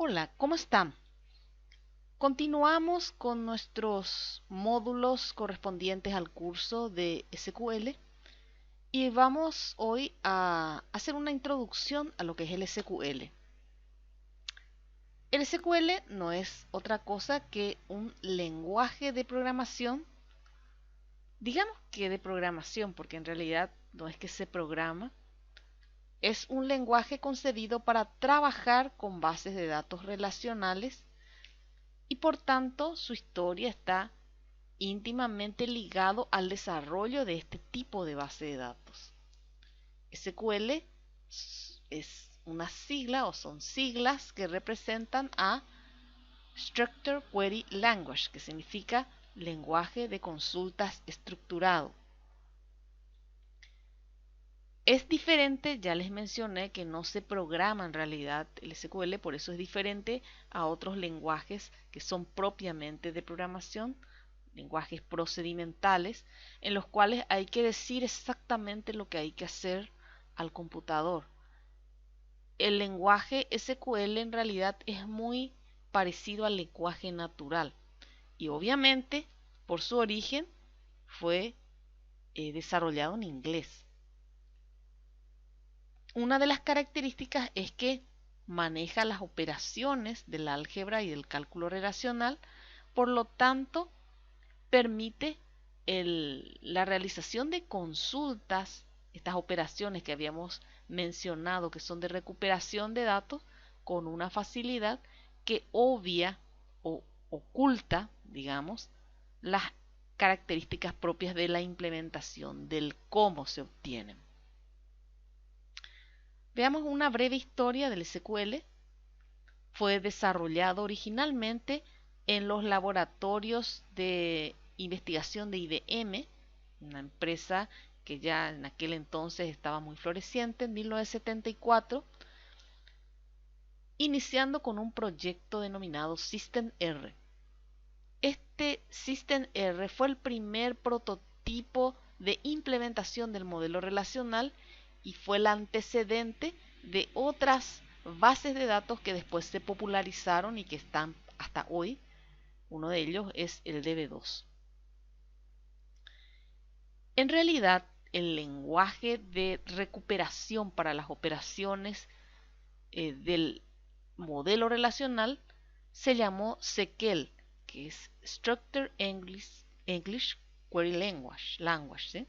Hola, ¿cómo están? Continuamos con nuestros módulos correspondientes al curso de SQL y vamos hoy a hacer una introducción a lo que es el SQL. El SQL no es otra cosa que un lenguaje de programación, digamos que de programación, porque en realidad no es que se programa, es un lenguaje concebido para trabajar con bases de datos relacionales y por tanto su historia está íntimamente ligado al desarrollo de este tipo de base de datos. SQL es una sigla o son siglas que representan a Structured Query Language, que significa lenguaje de consultas estructurado. Es diferente, ya les mencioné que no se programa en realidad el SQL, por eso es diferente a otros lenguajes que son propiamente de programación, lenguajes procedimentales, en los cuales hay que decir exactamente lo que hay que hacer al computador. El lenguaje SQL en realidad es muy parecido al lenguaje natural y obviamente por su origen fue desarrollado en inglés. Una de las características es que maneja las operaciones del álgebra y del cálculo relacional, por lo tanto permite la realización de consultas, estas operaciones que habíamos mencionado que son de recuperación de datos, con una facilidad que obvia o oculta, digamos, las características propias de la implementación, del cómo se obtienen. Veamos una breve historia del SQL. Fue desarrollado originalmente en los laboratorios de investigación de IBM, una empresa que ya en aquel entonces estaba muy floreciente, en 1974, iniciando con un proyecto denominado System R. Este System R fue el primer prototipo de implementación del modelo relacional y fue el antecedente de otras bases de datos que después se popularizaron y que están hasta hoy. Uno de ellos es el DB2. En realidad, el lenguaje de recuperación para las operaciones del modelo relacional se llamó SQL, que es Structured English Query Language, ¿sí?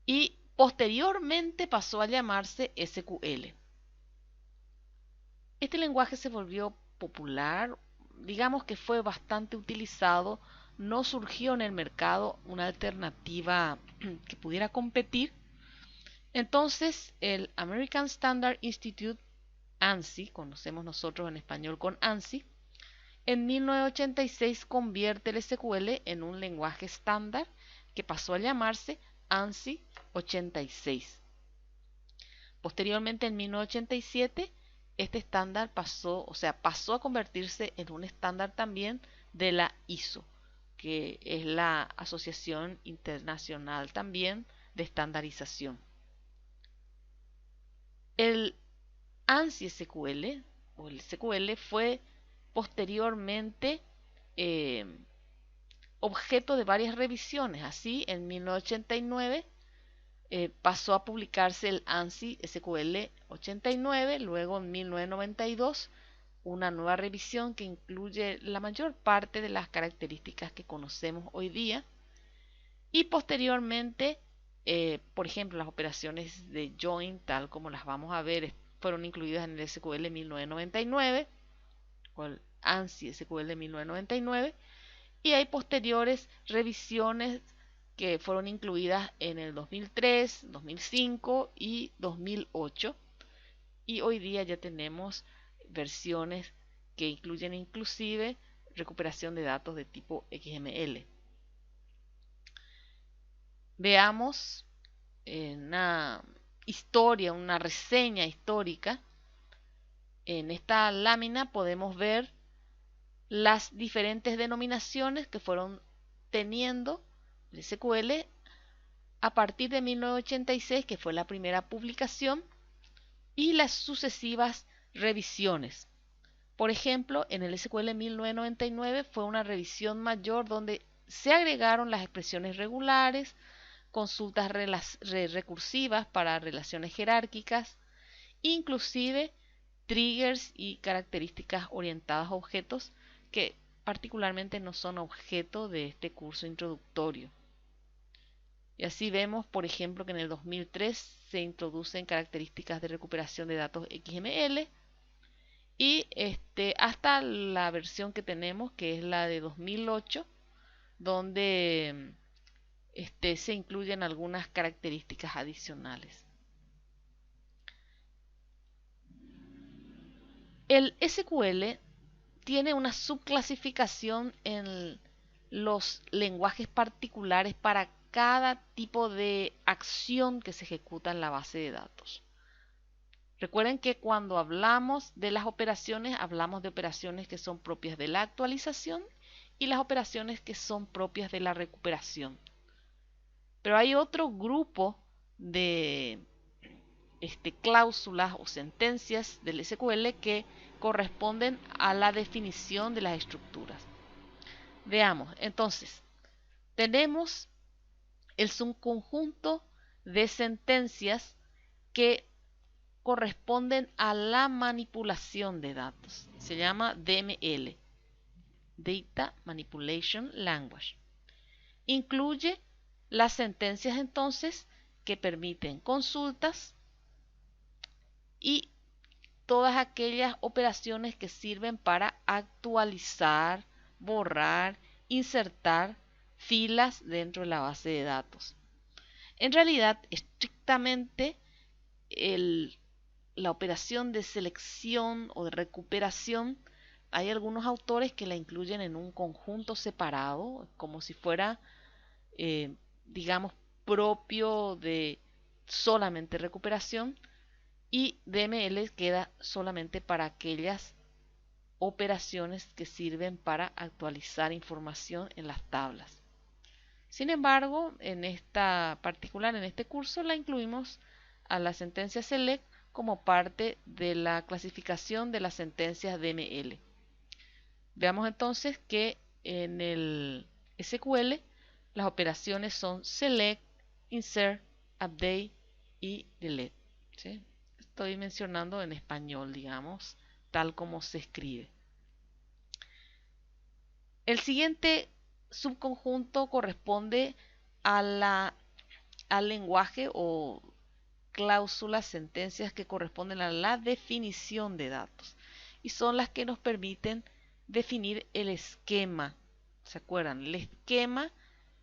Y posteriormente pasó a llamarse SQL. Este lenguaje se volvió popular, digamos que fue bastante utilizado, no surgió en el mercado una alternativa que pudiera competir. Entonces el American Standard Institute, ANSI, conocemos nosotros en español con ANSI, en 1986 convierte el SQL en un lenguaje estándar que pasó a llamarse ANSI 86. Posteriormente, en 1987, este estándar pasó a convertirse en un estándar también de la ISO, que es la Asociación Internacional también de Estandarización. El ANSI SQL o el SQL fue posteriormente eh, objeto de varias revisiones. Así, en 1989 pasó a publicarse el ANSI SQL 89, luego en 1992 una nueva revisión que incluye la mayor parte de las características que conocemos hoy día y posteriormente, por ejemplo, las operaciones de join, tal como las vamos a ver, fueron incluidas en el SQL 1999 o el ANSI SQL 1999 y hay posteriores revisiones que fueron incluidas en el 2003, 2005 y 2008. Y hoy día ya tenemos versiones que incluyen inclusive recuperación de datos de tipo XML. Veamos una historia, una reseña histórica. En esta lámina podemos ver las diferentes denominaciones que fueron teniendo el SQL a partir de 1986, que fue la primera publicación, y las sucesivas revisiones. Por ejemplo, en el SQL 1999 fue una revisión mayor donde se agregaron las expresiones regulares, consultas recursivas para relaciones jerárquicas, inclusive triggers y características orientadas a objetos que particularmente no son objeto de este curso introductorio. Y así vemos, por ejemplo, que en el 2003 se introducen características de recuperación de datos XML y hasta la versión que tenemos, que es la de 2008, donde se incluyen algunas características adicionales. El SQL tiene una subclasificación en los lenguajes particulares para cada tipo de acción que se ejecuta en la base de datos. Recuerden que cuando hablamos de las operaciones, hablamos de operaciones que son propias de la actualización y las operaciones que son propias de la recuperación. Pero hay otro grupo de cláusulas o sentencias del SQL que corresponden a la definición de las estructuras. Veamos, entonces, tenemos el subconjunto de sentencias que corresponden a la manipulación de datos. Se llama DML, Data Manipulation Language. Incluye las sentencias entonces que permiten consultas y todas aquellas operaciones que sirven para actualizar, borrar, insertar filas dentro de la base de datos. En realidad, estrictamente, la operación de selección o de recuperación, hay algunos autores que la incluyen en un conjunto separado, como si fuera, digamos, propio de solamente recuperación, y DML queda solamente para aquellas operaciones que sirven para actualizar información en las tablas. Sin embargo, en este curso la incluimos a la sentencia select como parte de la clasificación de las sentencias DML. Veamos entonces que en el SQL las operaciones son select, insert, update y delete. ¿Sí? Estoy mencionando en español, digamos, tal como se escribe. El siguiente subconjunto corresponde al lenguaje o cláusulas, sentencias que corresponden a la definición de datos y son las que nos permiten definir el esquema. ¿Se acuerdan? El esquema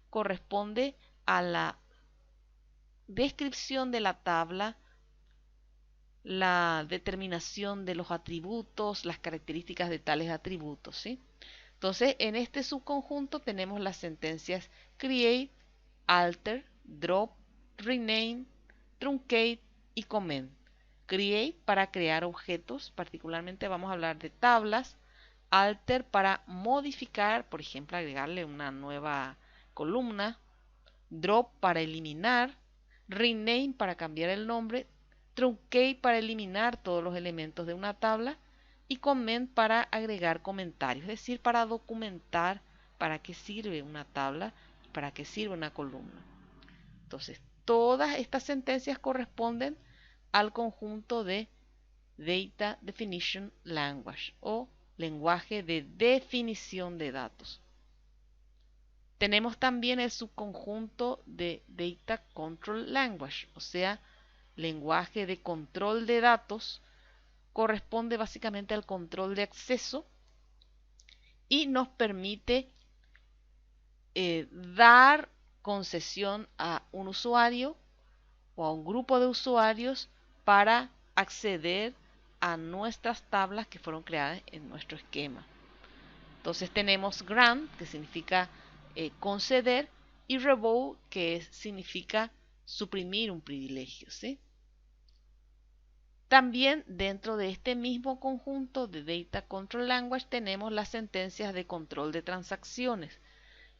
corresponde a la descripción de la tabla, la determinación de los atributos, las características de tales atributos, ¿sí? Entonces, en este subconjunto tenemos las sentencias create, alter, drop, rename, truncate y comment. Create para crear objetos, particularmente vamos a hablar de tablas. Alter para modificar, por ejemplo, agregarle una nueva columna. Drop para eliminar. Rename para cambiar el nombre. Truncate para eliminar todos los elementos de una tabla. Y comment para agregar comentarios, es decir, para documentar para qué sirve una tabla y para qué sirve una columna. Entonces, todas estas sentencias corresponden al conjunto de Data Definition Language o lenguaje de definición de datos. Tenemos también el subconjunto de Data Control Language, o sea, lenguaje de control de datos, corresponde básicamente al control de acceso y nos permite dar concesión a un usuario o a un grupo de usuarios para acceder a nuestras tablas que fueron creadas en nuestro esquema. Entonces tenemos grant, que significa conceder, y revoke, que significa suprimir un privilegio, ¿sí? También dentro de este mismo conjunto de Data Control Language tenemos las sentencias de control de transacciones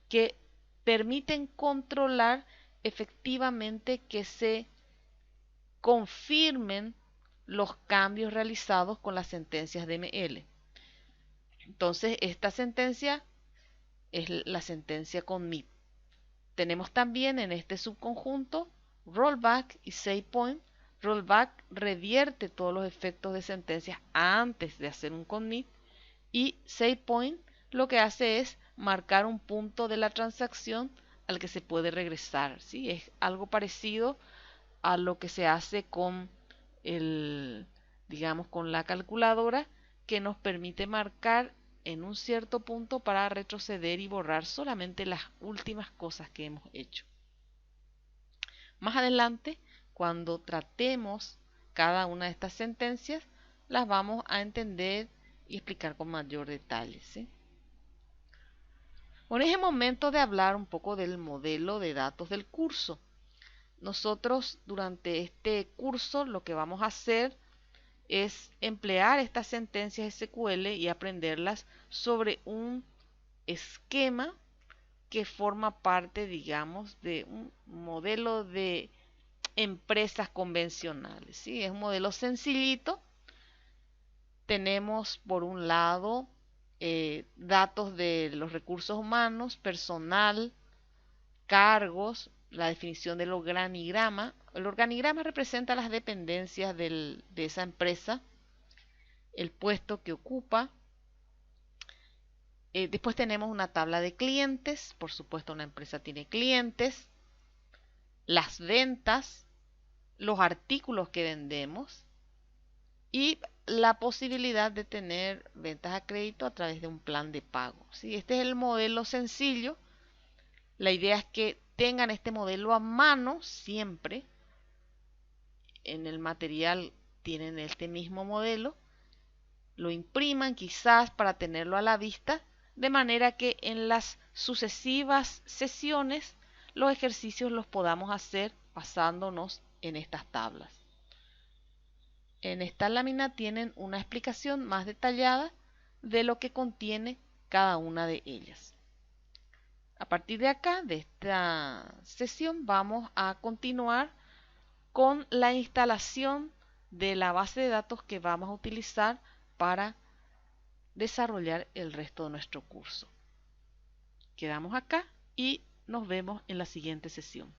que permiten controlar efectivamente que se confirmen los cambios realizados con las sentencias DML. Entonces, esta sentencia es la sentencia commit. Tenemos también en este subconjunto rollback y savepoint. Rollback revierte todos los efectos de sentencias antes de hacer un commit, y savepoint lo que hace es marcar un punto de la transacción al que se puede regresar, ¿sí? Es algo parecido a lo que se hace con el, digamos, con la calculadora, que nos permite marcar en un cierto punto para retroceder y borrar solamente las últimas cosas que hemos hecho. Más adelante, cuando tratemos cada una de estas sentencias, las vamos a entender y explicar con mayor detalle, ¿sí? Bueno, es el momento de hablar un poco del modelo de datos del curso. Nosotros durante este curso lo que vamos a hacer es emplear estas sentencias SQL y aprenderlas sobre un esquema que forma parte, digamos, de un modelo de empresas convencionales, ¿sí? Es un modelo sencillito. Tenemos por un lado datos de los recursos humanos, personal, cargos, la definición del organigrama. El organigrama representa las dependencias de esa empresa, el puesto que ocupa. Después tenemos una tabla de clientes, por supuesto una empresa tiene clientes, las ventas, los artículos que vendemos y la posibilidad de tener ventas a crédito a través de un plan de pago, ¿sí? Este es el modelo sencillo. La idea es que tengan este modelo a mano siempre. En el material tienen este mismo modelo, lo impriman quizás para tenerlo a la vista, de manera que en las sucesivas sesiones los ejercicios los podamos hacer basándonos en estas tablas. En esta lámina tienen una explicación más detallada de lo que contiene cada una de ellas. A partir de acá, de esta sesión, vamos a continuar con la instalación de la base de datos que vamos a utilizar para desarrollar el resto de nuestro curso. Quedamos acá y nos vemos en la siguiente sesión.